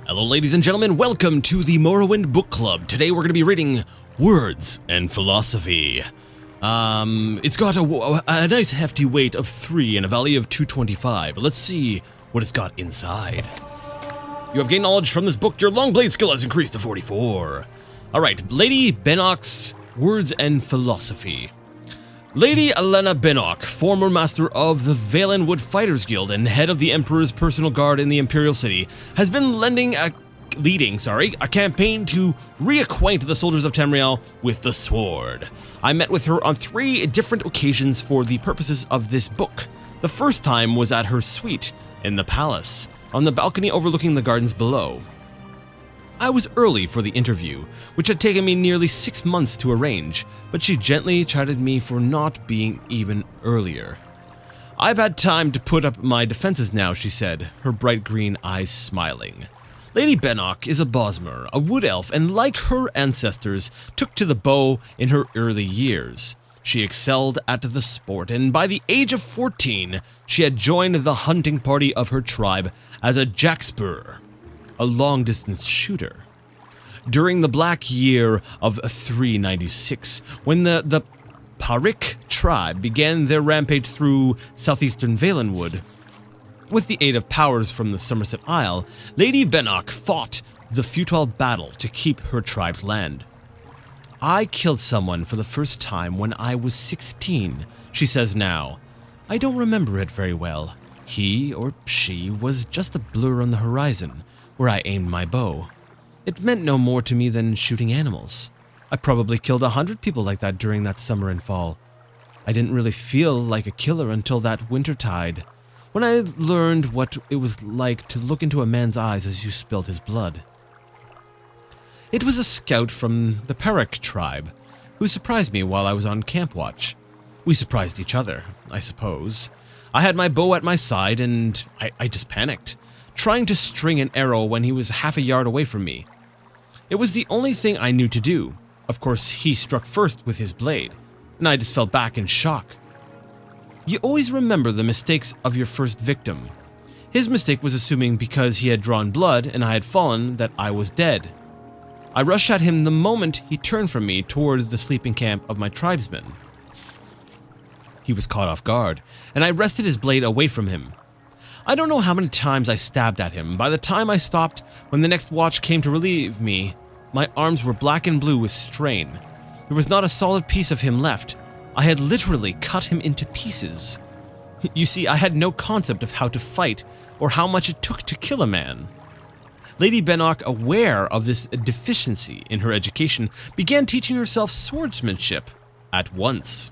Hello ladies and gentlemen, welcome to the Morrowind Book Club. Today we're going to be reading Words and Philosophy. It's got a nice hefty weight of 3 and a value of 225. Let's see what it's got inside. You have gained knowledge from this book. Your long blade skill has increased to 44. Alright, Lady Bennock's Words and Philosophy. Lady Elena Bennock, former master of the Valenwood Fighters Guild and head of the Emperor's personal guard in the Imperial City, has been leading a campaign to reacquaint the soldiers of Tamriel with the sword. I met with her on 3 different occasions for the purposes of this book. The first time was at her suite in the palace, on the balcony overlooking the gardens below. I was early for the interview, which had taken me nearly 6 months to arrange, but she gently chided me for not being even earlier. I've had time to put up my defenses now, she said, her bright green eyes smiling. Lady Bennock is a Bosmer, a wood elf, and like her ancestors, took to the bow in her early years. She excelled at the sport, and by the age of 14, she had joined the hunting party of her tribe as a jackspur, a long-distance shooter. During the Black Year of 396, when the Parik tribe began their rampage through southeastern Valenwood, with the aid of powers from the Somerset Isle, Lady Bennock fought the futile battle to keep her tribe's land. I killed someone for the first time when I was 16, she says now. I don't remember it very well. He or she was just a blur on the horizon, where I aimed my bow. It meant no more to me than shooting animals. I probably killed 100 people like that during that summer and fall. I didn't really feel like a killer until that wintertide, when I learned what it was like to look into a man's eyes as you spilled his blood. It was a scout from the Parik tribe who surprised me while I was on camp watch. We surprised each other, I suppose. I had my bow at my side and I just panicked, trying to string an arrow when he was half a yard away from me. It was the only thing I knew to do. Of course, he struck first with his blade, and I just fell back in shock. You always remember the mistakes of your first victim. His mistake was assuming because he had drawn blood and I had fallen that I was dead. I rushed at him the moment he turned from me towards the sleeping camp of my tribesmen. He was caught off guard, and I wrested his blade away from him. I don't know how many times I stabbed at him. By the time I stopped, when the next watch came to relieve me, my arms were black and blue with strain. There was not a solid piece of him left. I had literally cut him into pieces. You see, I had no concept of how to fight or how much it took to kill a man. Lady Bennock, aware of this deficiency in her education, began teaching herself swordsmanship at once.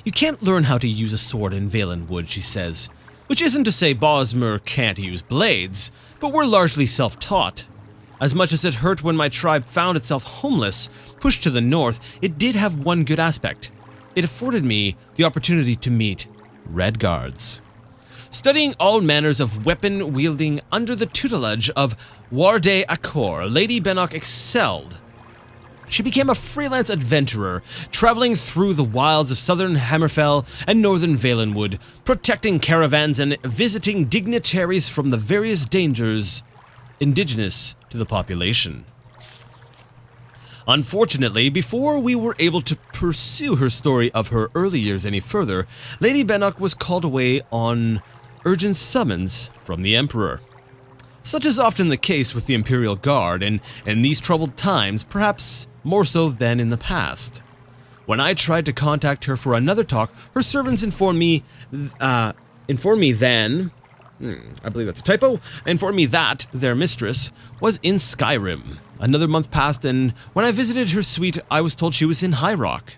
You can't learn how to use a sword in Valenwood, she says. Which isn't to say Bosmer can't use blades, but we're largely self-taught. As much as it hurt when my tribe found itself homeless, pushed to the north, it did have one good aspect. It afforded me the opportunity to meet Red Guards. Studying all manners of weapon-wielding under the tutelage of Warde Akor, Lady Bennock excelled. She became a freelance adventurer, traveling through the wilds of southern Hammerfell and northern Valenwood, protecting caravans and visiting dignitaries from the various dangers indigenous to the population. Unfortunately, before we were able to pursue her story of her early years any further, Lady Bennock was called away on urgent summons from the Emperor. Such is often the case with the Imperial Guard, and in these troubled times, perhaps more so than in the past. When I tried to contact her for another talk, her servants informed me that their mistress was in Skyrim. Another month passed, and when I visited her suite, I was told she was in High Rock.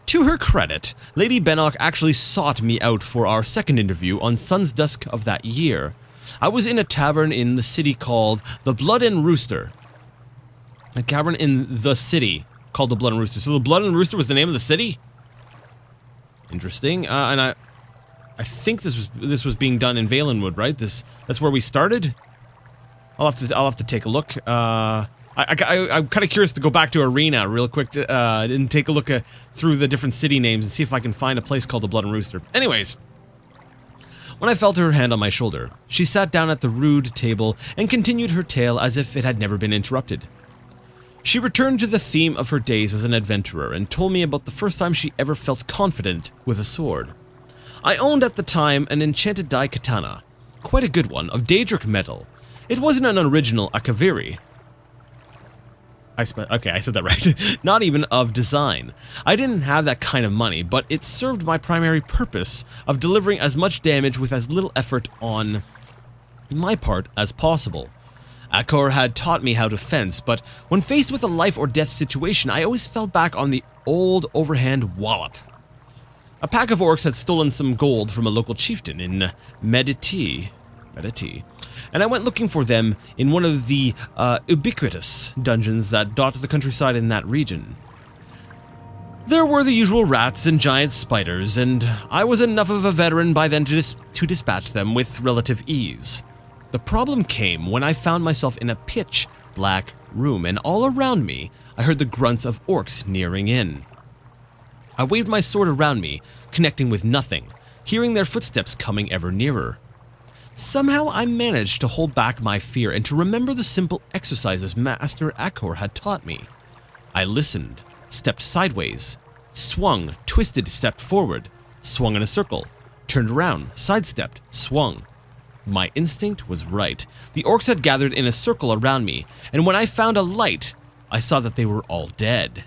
To her credit, Lady Bennock actually sought me out for our second interview on Sun's Dusk of that year. I was in a tavern in the city called the Blood and Rooster. A tavern in the city called the Blood and Rooster. So the Blood and Rooster was the name of the city? Interesting. And I think this was being done in Valenwood, right? That's where we started. I'll have to take a look. I'm kind of curious to go back to Arena real quick and take a look through the different city names and see if I can find a place called the Blood and Rooster. Anyways, when I felt her hand on my shoulder. She sat down at the rude table and continued her tale as if it had never been interrupted. She returned to the theme of her days as an adventurer and told me about the first time she ever felt confident with a sword. I owned at the time an enchanted dye katana, quite a good one, of Daedric metal. It wasn't an original Akaviri. Okay, I said that right. Not even of design. I didn't have that kind of money, but it served my primary purpose of delivering as much damage with as little effort on my part as possible. Akor had taught me how to fence, but when faced with a life or death situation, I always fell back on the old overhand wallop. A pack of orcs had stolen some gold from a local chieftain in Mediti, and I went looking for them in one of the ubiquitous dungeons that dot the countryside in that region. There were the usual rats and giant spiders, and I was enough of a veteran by then to dispatch them with relative ease. The problem came when I found myself in a pitch-black room, and all around me I heard the grunts of orcs nearing in. I waved my sword around me, connecting with nothing, hearing their footsteps coming ever nearer. Somehow I managed to hold back my fear and to remember the simple exercises Master Akor had taught me. I listened, stepped sideways, swung, twisted, stepped forward, swung in a circle, turned around, sidestepped, swung. My instinct was right. The orcs had gathered in a circle around me, and when I found a light, I saw that they were all dead.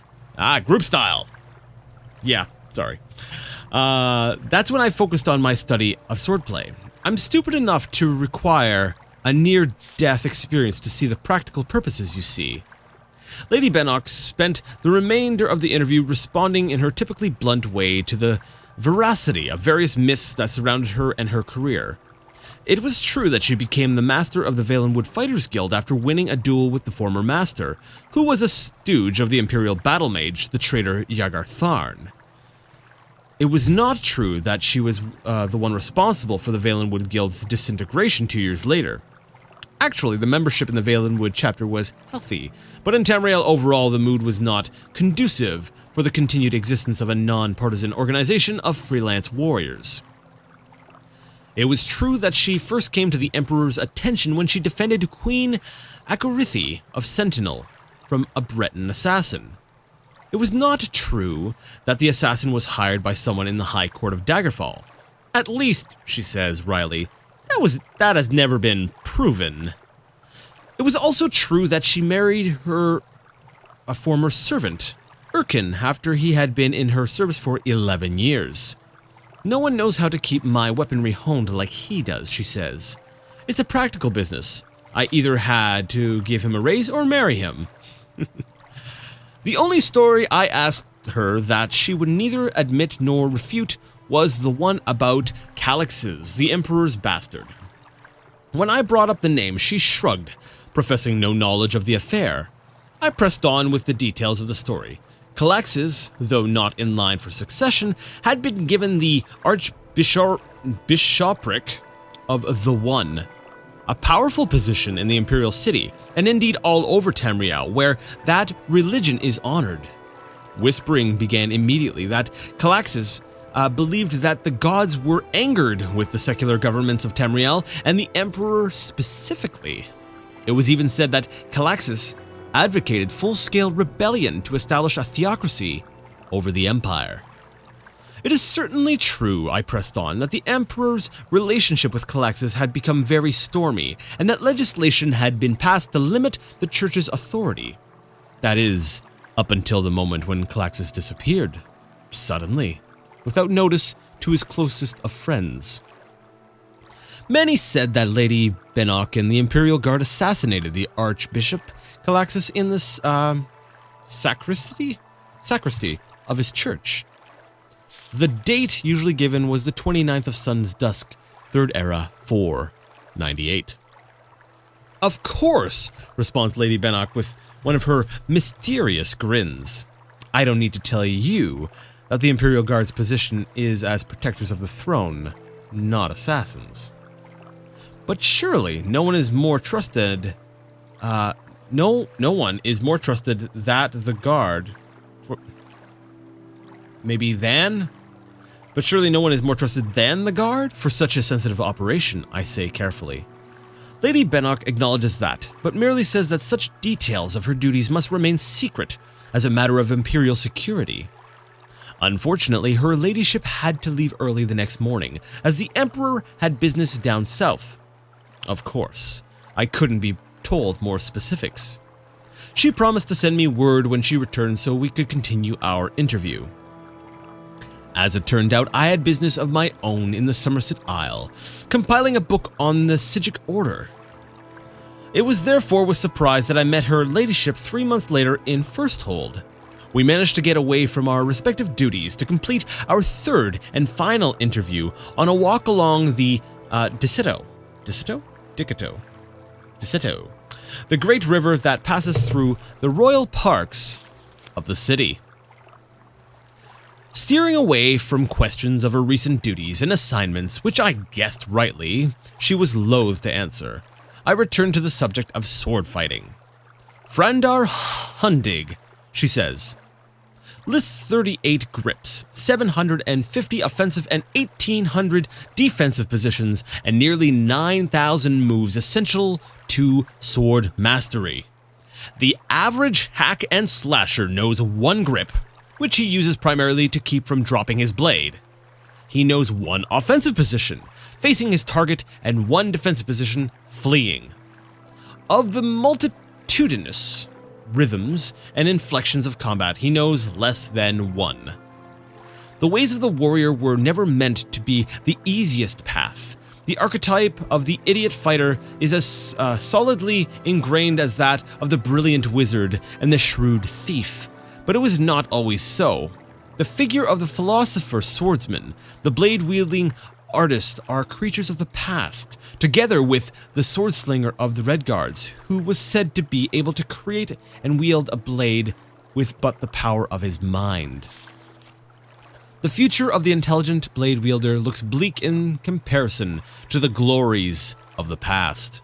Group style! Yeah, sorry. That's when I focused on my study of swordplay. I'm stupid enough to require a near-death experience to see the practical purposes, you see. Lady Bennock spent the remainder of the interview responding in her typically blunt way to the veracity of various myths that surrounded her and her career. It was true that she became the master of the Valenwood Fighters Guild after winning a duel with the former master, who was a stooge of the Imperial Battle Mage, the traitor Yagar Tharn. It was not true that she was the one responsible for the Valenwood Guild's disintegration 2 years later. Actually, the membership in the Valenwood chapter was healthy, but in Tamriel overall the mood was not conducive for the continued existence of a non-partisan organization of freelance warriors. It was true that she first came to the Emperor's attention when she defended Queen Akorithi of Sentinel from a Breton assassin. It was not true that the assassin was hired by someone in the High Court of Daggerfall. At least, she says wryly, that has never been proven. It was also true that she married a former servant, Urkin, after he had been in her service for 11 years. No one knows how to keep my weaponry honed like he does, she says. It's a practical business. I either had to give him a raise or marry him. The only story I asked her that she would neither admit nor refute was the one about Calixes, the Emperor's bastard. When I brought up the name, she shrugged, professing no knowledge of the affair. I pressed on with the details of the story. Calixes, though not in line for succession, had been given the Archbishopric of the One, a powerful position in the Imperial City, and indeed all over Tamriel, where that religion is honored. Whispering began immediately that Calixes believed that the gods were angered with the secular governments of Tamriel, and the Emperor specifically. It was even said that Calixes advocated full-scale rebellion to establish a theocracy over the Empire. It is certainly true, I pressed on, that the Emperor's relationship with Calixes had become very stormy, and that legislation had been passed to limit the Church's authority. That is, up until the moment when Calixes disappeared, suddenly, without notice to his closest of friends. Many said that Lady Bennock and the Imperial Guard assassinated the Archbishop Calixes in this sacristy of his church. The date usually given was the 29th of Sun's Dusk, 3rd Era, 498. Of course, responds Lady Bennock with one of her mysterious grins. I don't need to tell you that the Imperial Guard's position is as protectors of the throne, not assassins. But surely no one is more trusted. No one is more trusted that the guard. Maybe than But surely no one is more trusted than the guard for such a sensitive operation, I say carefully. Lady Bennock acknowledges that, but merely says that such details of her duties must remain secret as a matter of imperial security. Unfortunately, her ladyship had to leave early the next morning, as the Emperor had business down south. Of course, I couldn't be told more specifics. She promised to send me word when she returned so we could continue our interview. As it turned out, I had business of my own in the Somerset Isle, compiling a book on the Sigic Order. It was therefore with surprise that I met her ladyship 3 months later in Firsthold. We managed to get away from our respective duties to complete our third and final interview on a walk along the Diceto, the great river that passes through the royal parks of the city. Steering away from questions of her recent duties and assignments, which I guessed rightly, she was loath to answer, I returned to the subject of sword fighting. Frandar Hundig, she says, lists 38 grips, 750 offensive and 1,800 defensive positions, and nearly 9,000 moves essential to sword mastery. The average hack and slasher knows one grip, which he uses primarily to keep from dropping his blade. He knows one offensive position, facing his target, and one defensive position, fleeing. Of the multitudinous rhythms and inflections of combat, he knows less than one. The ways of the warrior were never meant to be the easiest path. The archetype of the idiot fighter is as solidly ingrained as that of the brilliant wizard and the shrewd thief. But it was not always so. The figure of the philosopher swordsman, the blade-wielding artist are creatures of the past, together with the swordslinger of the Red Guards, who was said to be able to create and wield a blade with but the power of his mind. The future of the intelligent blade wielder looks bleak in comparison to the glories of the past.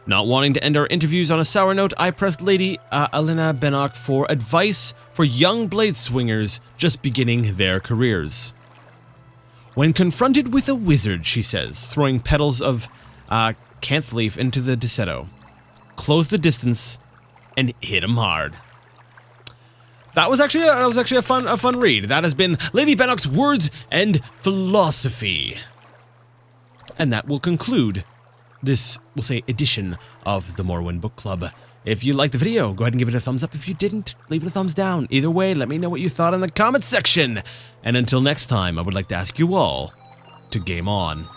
Not wanting to end our interviews on a sour note, I pressed Lady Elena Bennock for advice for young blade swingers just beginning their careers. When confronted with a wizard, she says, throwing petals of canth leaf into the Diceto, close the distance and hit him hard. That was actually a fun read. That has been Lady Bennock's Words and Philosophy, and that will conclude this, we'll say, edition of the Morrowind Book Club. If you liked the video, go ahead and give it a thumbs up. If you didn't, leave it a thumbs down. Either way, let me know what you thought in the comments section. And until next time, I would like to ask you all to game on.